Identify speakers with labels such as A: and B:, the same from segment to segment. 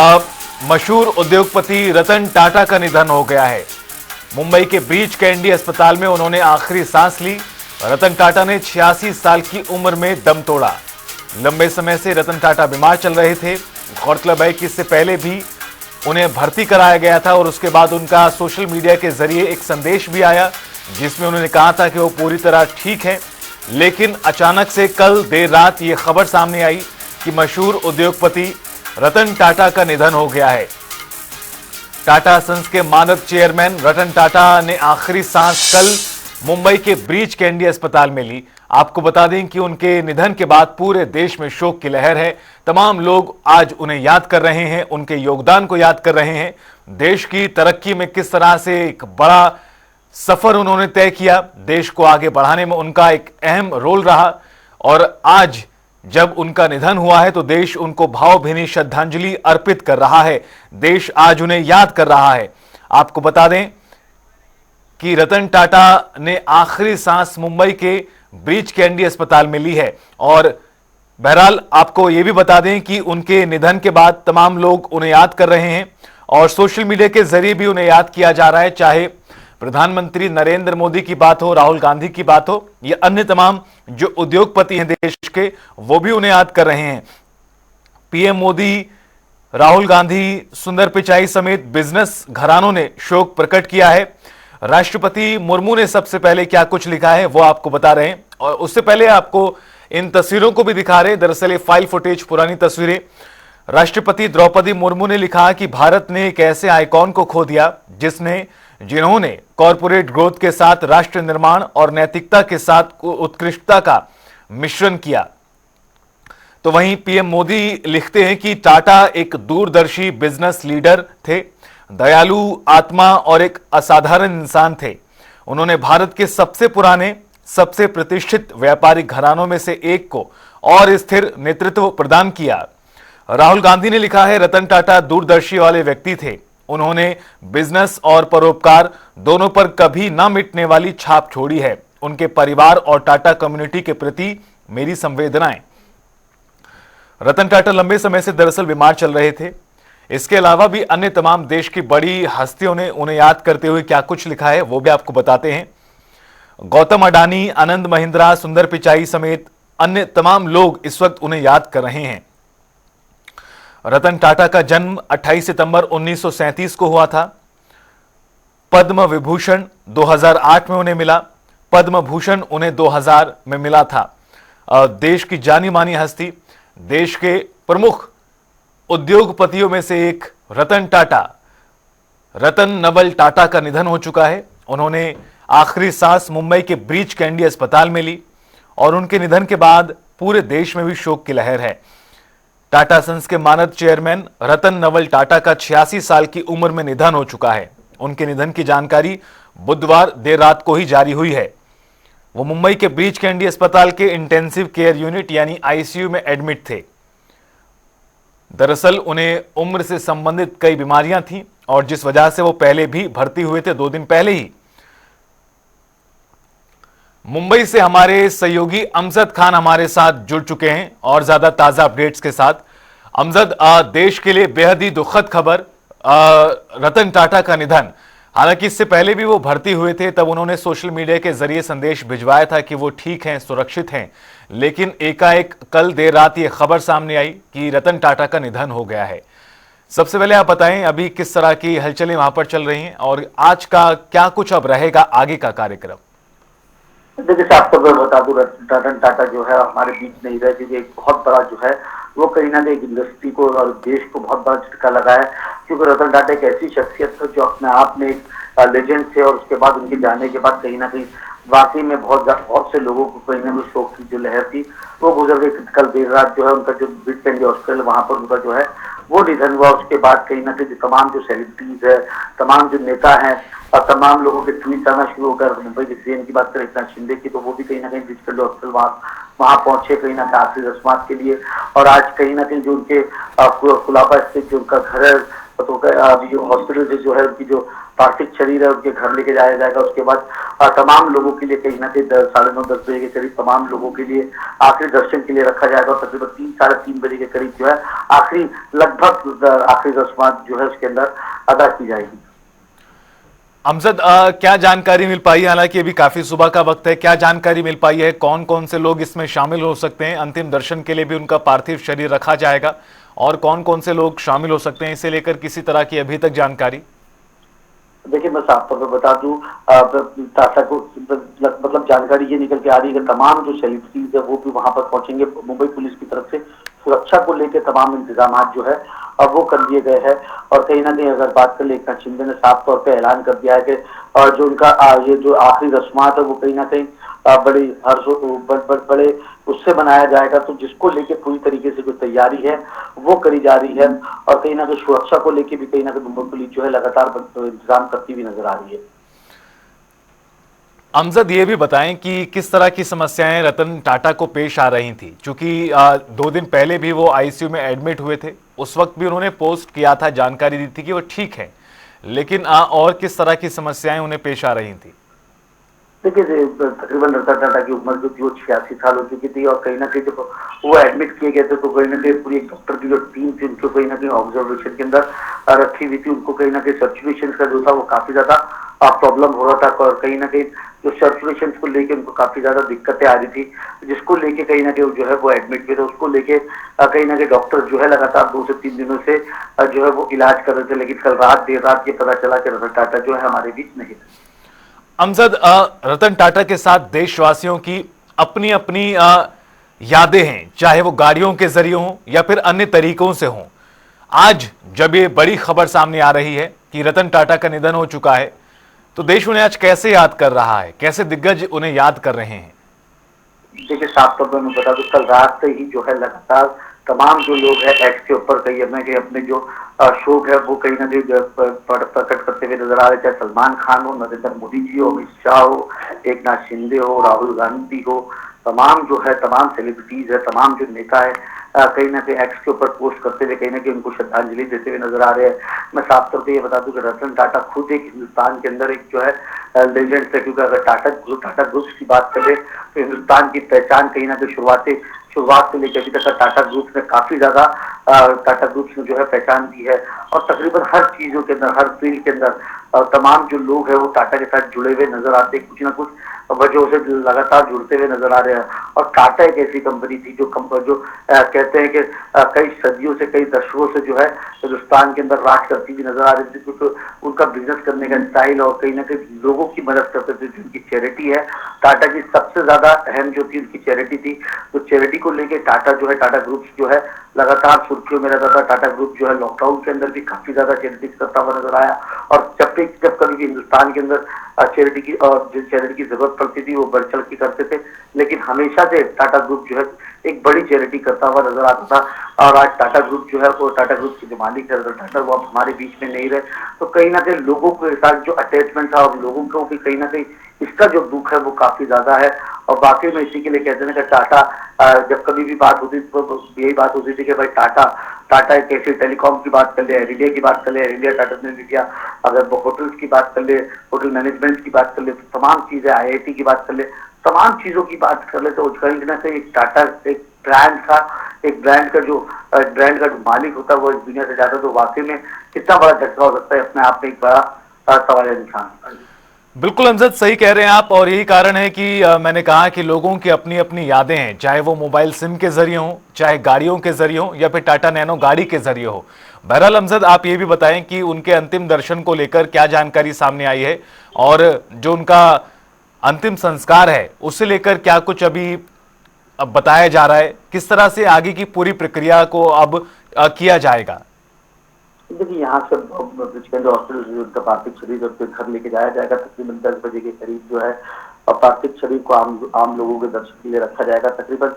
A: अब मशहूर उद्योगपति रतन टाटा का निधन हो गया है। मुंबई के ब्रीच कैंडी अस्पताल में उन्होंने आखिरी सांस ली। रतन टाटा ने 86 साल की उम्र में दम तोड़ा। लंबे समय से रतन टाटा बीमार चल रहे थे। गौरतलब है कि इससे पहले भी उन्हें भर्ती कराया गया था और उसके बाद उनका सोशल मीडिया के जरिए एक संदेश भी आया जिसमें उन्होंने कहा था कि वो पूरी तरह ठीक है। लेकिन अचानक से कल देर रात ये खबर सामने आई कि मशहूर उद्योगपति रतन टाटा का निधन हो गया है। टाटा सन्स के मानद चेयरमैन रतन टाटा ने आखिरी सांस कल मुंबई के ब्रीच कैंडी अस्पताल में ली। आपको बता दें कि उनके निधन के बाद पूरे देश में शोक की लहर है। तमाम लोग आज उन्हें याद कर रहे हैं, उनके योगदान को याद कर रहे हैं। देश की तरक्की में किस तरह से एक बड़ा सफर उन्होंने तय किया, देश को आगे बढ़ाने में उनका एक अहम रोल रहा। और आज जब उनका निधन हुआ है तो देश उनको भावभीनी श्रद्धांजलि अर्पित कर रहा है। देश आज उन्हें याद कर रहा है। आपको बता दें कि रतन टाटा ने आखिरी सांस मुंबई के ब्रीच कैंडी अस्पताल में ली है। और बहरहाल आपको यह भी बता दें कि उनके निधन के बाद तमाम लोग उन्हें याद कर रहे हैं और सोशल मीडिया के जरिए भी उन्हें याद किया जा रहा है। चाहे प्रधानमंत्री नरेंद्र मोदी की बात हो, राहुल गांधी की बात हो या अन्य तमाम जो उद्योगपति हैं देश के, वो भी उन्हें याद कर रहे हैं। पीएम मोदी, राहुल गांधी, सुंदर पिचाई समेत बिजनेस घरानों ने शोक प्रकट किया है। राष्ट्रपति मुर्मू ने सबसे पहले क्या कुछ लिखा है वो आपको बता रहे हैं और उससे पहले आपको इन तस्वीरों को भी दिखा रहे हैं। दरअसल ये फाइल फुटेज, पुरानी तस्वीरें। राष्ट्रपति द्रौपदी मुर्मू ने लिखा कि भारत ने एक ऐसे आइकॉन को खो दिया जिन्होंने कॉरपोरेट ग्रोथ के साथ राष्ट्र निर्माण और नैतिकता के साथ उत्कृष्टता का मिश्रण किया। तो वहीं पीएम मोदी लिखते हैं कि टाटा एक दूरदर्शी बिजनेस लीडर थे, दयालु आत्मा और एक असाधारण इंसान थे। उन्होंने भारत के सबसे पुराने, सबसे प्रतिष्ठित व्यापारिक घरानों में से एक को और स्थिर नेतृत्व प्रदान किया। राहुल गांधी ने लिखा है, रतन टाटा दूरदर्शी वाले व्यक्ति थे। उन्होंने बिजनेस और परोपकार दोनों पर कभी ना मिटने वाली छाप छोड़ी है। उनके परिवार और टाटा कम्युनिटी के प्रति मेरी संवेदनाएं। रतन टाटा लंबे समय से दरअसल बीमार चल रहे थे। इसके अलावा भी अन्य तमाम देश की बड़ी हस्तियों ने उन्हें याद करते हुए क्या कुछ लिखा है वो भी आपको बताते हैं। गौतम अडानी, आनंद महिंद्रा, सुंदर पिचाई समेत अन्य तमाम लोग इस वक्त उन्हें याद कर रहे हैं। रतन टाटा का जन्म 28 सितंबर 1937 को हुआ था। पद्म विभूषण 2008 में उन्हें मिला। पद्म भूषण उन्हें 2000 में मिला था। देश की जानी मानी हस्ती, देश के प्रमुख उद्योगपतियों में से एक रतन टाटा, रतन नवल टाटा का निधन हो चुका है। उन्होंने आखिरी सांस मुंबई के ब्रीच कैंडी अस्पताल में ली और उनके निधन के बाद पूरे देश में भी शोक की लहर है। टाटा सन्स के मानद चेयरमैन रतन नवल टाटा का 86 साल की उम्र में निधन हो चुका है। उनके निधन की जानकारी बुधवार देर रात को ही जारी हुई है। वो मुंबई के ब्रीच कैंडी अस्पताल के इंटेंसिव केयर यूनिट यानी आईसीयू में एडमिट थे। दरअसल उन्हें उम्र से संबंधित कई बीमारियां थीं और जिस वजह से वो पहले भी भर्ती हुए थे 2 दिन पहले ही। मुंबई से हमारे सहयोगी अमजद खान हमारे साथ जुड़ चुके हैं और ज्यादा ताजा अपडेट्स के साथ। अमजद, देश के लिए बेहद ही दुखद खबर, रतन टाटा का निधन। हालांकि इससे पहले भी वो भर्ती हुए थे, तब उन्होंने सोशल मीडिया के जरिए संदेश भिजवाया था कि वो ठीक हैं, सुरक्षित हैं। लेकिन एकाएक कल देर रात ये खबर सामने आई कि रतन टाटा का निधन हो गया है। सबसे पहले आप बताएं अभी किस तरह की हलचलें वहां पर चल रही हैं और आज का क्या कुछ अब रहेगा आगे का कार्यक्रम।
B: देखिए, आपको मैं बता दूं, रतन टाटा जो है हमारे बीच नहीं रहे, क्योंकि एक बहुत बड़ा जो है वो कहीं ना कहीं इंडस्ट्री को और देश को बहुत बड़ा झटका लगा है। क्योंकि रतन टाटा एक ऐसी शख्सियत है जो अपने आप में एक लेजेंड थे और उसके बाद उनके जाने के बाद कहीं ना कहीं वाकई में बहुत से लोगों को कहीं ना कहीं शोक की जो लहर थी वो गुजर गई। कल देर रात जो है उनका जो ब्रीच कैंडी हॉस्पिटल वहां पर उनका जो है वो निधन हुआ। उसके बाद कहीं ना कहीं तमाम जो सेलिब्रिटीज है, तमाम जो नेता हैं और तमाम लोगों के ट्वीट आना शुरू होकर, मुंबई के सीएम की बात करें एकनाथ शिंदे की, तो वो भी कहीं ना कहीं ब्रीच कैंडी हॉस्पिटल वहां पहुंचे कहीं ना कहीं आखिरी रस्मात के लिए। और आज कहीं ना कहीं जो उनके कुलाबा स्थित जो उनका घर है अभी हॉस्पिटल से जो है उनकी जो पार्थिव शरीर है उनके घर लेके जाया जाएगा। उसके बाद तमाम लोगों के लिए कहीं ना कहीं 9:30-10 बजे के करीब तमाम लोगों के लिए आखिरी दर्शन के लिए रखा जाएगा और तकरीबन 3-3:30 बजे के करीब जो है आखिरी लगभग आखिरी रस्मात जो है उसके अंदर अदा की जाएगी।
A: अमजद, क्या जानकारी मिल पाई है? हालांकि अभी काफी सुबह का वक्त है, क्या जानकारी मिल पाई है? कौन कौन से लोग इसमें शामिल हो सकते हैं? अंतिम दर्शन के लिए भी उनका पार्थिव शरीर रखा जाएगा और कौन कौन से लोग शामिल हो सकते हैं, इसे लेकर किसी तरह की अभी तक जानकारी?
B: देखिए मैं साफ तौर पर बता दूं, टाटा को मतलब जानकारी ये निकल के आ रही है कि तमाम जो सेलिब्रिटीज है वो भी वहां पर पहुंचेंगे। मुंबई पुलिस की तरफ से सुरक्षा को लेकर तमाम इंतजाम जो है अब वो कर दिए गए हैं। और कहीं ना कहीं अगर बात कर ले, एकनाथ शिंदे ने साफ तौर पे ऐलान कर दिया है कि जो उनका ये जो आखिरी रस्मात है वो कहीं ना कहीं बड़ी बड़े उससे बनाया जाएगा। तो जिसको लेके पूरी तरीके से जो तैयारी है वो करी जा रही है और कहीं ना कहीं सुरक्षा को लेके भी कहीं ना कहीं मुंबई पुलिस जो है लगातार इंतजाम करती हुई नजर आ रही है।
A: अमजद, ये भी बताएं कि किस तरह की समस्याएं रतन टाटा को पेश आ रही थी, क्योंकि 2 दिन पहले भी वो आईसीयू में एडमिट हुए थे। उस वक्त भी उन्होंने पोस्ट किया था, जानकारी दी थी कि वो ठीक है, लेकिन और किस तरह की समस्याएं उन्हें पेश आ रही थी?
B: देखिए तकरीबन रतन टाटा की उम्र जो थी वो 86 साल हो चुकी थी और कहीं ना कहीं जब वो एडमिट किए गए थे तो कहीं ना कहीं पूरी एक डॉक्टर की जो टीम थी उनको कहीं ना कहीं ऑब्जर्वेशन के अंदर रखी हुई थी। उनको कहीं ना कहीं सर्कुलेशन का जो था वो काफी ज्यादा प्रॉब्लम हो रहा था और कहीं ना कहीं जो सर्कुलेशन को लेके उनको काफी ज्यादा दिक्कतें आ रही थी, जिसको लेके कहीं ना कहीं जो है वो एडमिट हुए थे। उसको लेके कहीं ना कहीं डॉक्टर जो है लगातार 2 से 3 दिनों से जो है वो इलाज कर रहे थे, लेकिन कल देर रात ये पता चला कि रतन टाटा जो है हमारे बीच नहीं थे।
A: अमजद, रतन टाटा के साथ देशवासियों की अपनी अपनी यादें हैं, चाहे वो गाड़ियों के जरिए हों या फिर अन्य तरीकों से हों। आज जब ये बड़ी खबर सामने आ रही है कि रतन टाटा का निधन हो चुका है, तो देश उन्हें आज कैसे याद कर रहा है? कैसे दिग्गज उन्हें याद कर रहे हैं?
B: देखिए साफ तौर पर मैं बता दूं, कल रात से ही जो है लगातार तमाम जो लोग हैं एक्स के ऊपर कहीं ना कहीं अपने जो शोक है वो कहीं ना कहीं प्रकट करते हुए नजर आ रहे, चाहे सलमान खान हो, नरेंद्र मोदी जी हो, अमित शाह हो, एकनाथ शिंदे हो, राहुल गांधी हो, तमाम जो है तमाम सेलिब्रिटीज है, तमाम जो नेता है कहीं ना कहीं एक्स के ऊपर पोस्ट करते हुए कहीं ना कहीं उनको श्रद्धांजलि देते हुए नजर आ रहे हैं। मैं साफ तौर पर ये बता दूं कि रतन टाटा खुद एक हिंदुस्तान के अंदर एक जो है लेजेंड है, क्योंकि अगर टाटा ग्रुप की बात करें तो हिंदुस्तान की पहचान कहीं ना कहीं शुरुआत से लेकर अभी तक टाटा ग्रुप ने काफी ज्यादा टाटा ग्रुप ने जो है पहचान दी है और तकरीबन हर चीजों के अंदर, हर फील्ड के अंदर तमाम जो लोग हैं वो टाटा के साथ जुड़े हुए नजर आते हैं, कुछ ना कुछ वजहों से लगातार जुड़ते हुए नजर आ रहे हैं। और टाटा एक ऐसी कंपनी थी जो कहते हैं कि कई सदियों से, कई दशकों से जो है हिंदुस्तान के अंदर राज करती हुई नजर आ रही थी, क्योंकि उनका बिजनेस करने का स्टाइल और कहीं ना कहीं लोगों की मदद करते थे। जो उनकी चैरिटी है टाटा की, सबसे ज्यादा अहम जो थी उनकी चैरिटी थी। तो चैरिटी को लेके टाटा जो है, टाटा ग्रुप जो है लगातार सुर्खियों में रहता था। टाटा ग्रुप जो है लॉकडाउन के अंदर भी काफी ज्यादा चैरिटी करता हुआ नजर आया और जब कभी भी हिंदुस्तान के अंदर चैरिटी की और जिस चैरिटी की जरूरत पड़ती थी वो बढ़ चढ़ के करते थे। लेकिन हमेशा से टाटा ग्रुप जो है एक बड़ी चैरिटी करता हुआ नजर आता था। और आज टाटा ग्रुप जो है वो, टाटा ग्रुप के जो मालिक है रतन टाटा, वो अब हमारे बीच में नहीं रहे। तो कहीं ना कहीं लोगों के साथ जो अटैचमेंट था और लोगों को भी कहीं ना कहीं इसका जो दुख है वो काफी ज्यादा है। और बाकी में इसी के लिए कहते हैं कि टाटा जब कभी भी बात होती तो यही बात होती थी कि भाई टाटा एक ऐसी टेलीकॉम की बात कर ले, एयर इंडिया की बात कर ले, एयर इंडिया टाटा ने लिया, अगर वो होटल्स की बात कर ले, होटल मैनेजमेंट की बात कर ले, तो तमाम चीजें, आईआईटी की बात कर ले, तमाम चीजों की बात कर ले, तो कहीं ना कहीं एक टाटा एक ब्रांड का जो मालिक होता है वो इस दुनिया से जाता है। तो वाकई में कितना बड़ा झटका हो सकता है, अपने आप में एक बड़ा सवाल है निशान।
A: बिल्कुल अमजद, सही कह रहे हैं आप, और यही कारण है कि मैंने कहा कि लोगों की अपनी अपनी यादें हैं, चाहे वो मोबाइल सिम के जरिए हो, चाहे गाड़ियों के जरिए हो या फिर टाटा नैनो गाड़ी के जरिए हो। बहरहाल अमजद, आप ये भी बताएं कि उनके अंतिम दर्शन को लेकर क्या जानकारी सामने आई है और जो उनका अंतिम संस्कार है उसे लेकर क्या कुछ अभी अब बताया जा रहा है, किस तरह से आगे की पूरी प्रक्रिया को अब किया जाएगा?
B: देखिए यहाँ से ब्रिजगंज हॉस्पिटल से उनका पार्थिव शरीर उनके घर लेके जाया जाएगा। तकरीबन 10 बजे के करीब जो है और पार्थिव शरीर को आम लोगों के दर्शन के लिए रखा जाएगा। तकरीबन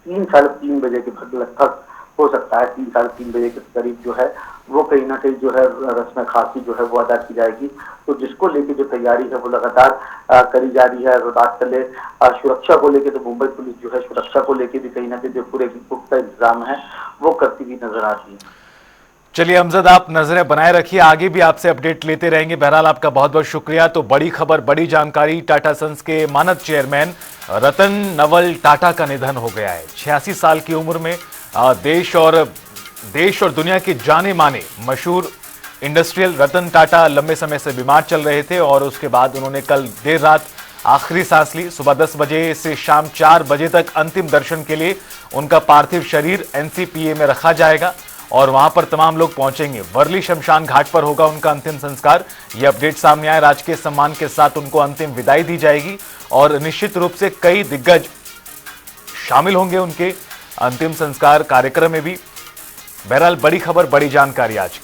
B: 3-3:30 बजे के लगभग हो सकता है, 3-3:30 बजे के करीब जो है वो कहीं ना कहीं जो है रस्म खासी जो है वो अदा की जाएगी। तो जिसको लेके जो तैयारी है वो लगातार करी जा रही है। अगर बात कर ले सुरक्षा को लेके, तो मुंबई पुलिस जो है सुरक्षा को लेके भी कहीं ना कहीं जो पूरे पुख्ता इंतजाम है वो करती हुई नजर आती है।
A: चलिए अमजद, आप नजरें बनाए रखिए, आगे भी आपसे अपडेट लेते रहेंगे। बहरहाल आपका बहुत बहुत शुक्रिया। तो बड़ी खबर, बड़ी जानकारी, टाटा सन्स के मानद चेयरमैन रतन नवल टाटा का निधन हो गया है। 86 साल की उम्र में देश और दुनिया के जाने माने मशहूर इंडस्ट्रियल रतन टाटा लंबे समय से बीमार चल रहे थे और उसके बाद उन्होंने कल देर रात आखिरी सांस ली। सुबह 10 बजे से शाम 4 बजे तक अंतिम दर्शन के लिए उनका पार्थिव शरीर एनसीपीए में रखा जाएगा और वहां पर तमाम लोग पहुंचेंगे। वर्ली शमशान घाट पर होगा उनका अंतिम संस्कार। यह अपडेट सामने आया। राजकीय सम्मान के साथ उनको अंतिम विदाई दी जाएगी और निश्चित रूप से कई दिग्गज शामिल होंगे उनके अंतिम संस्कार कार्यक्रम में भी। बहरहाल बड़ी खबर, बड़ी जानकारी आज।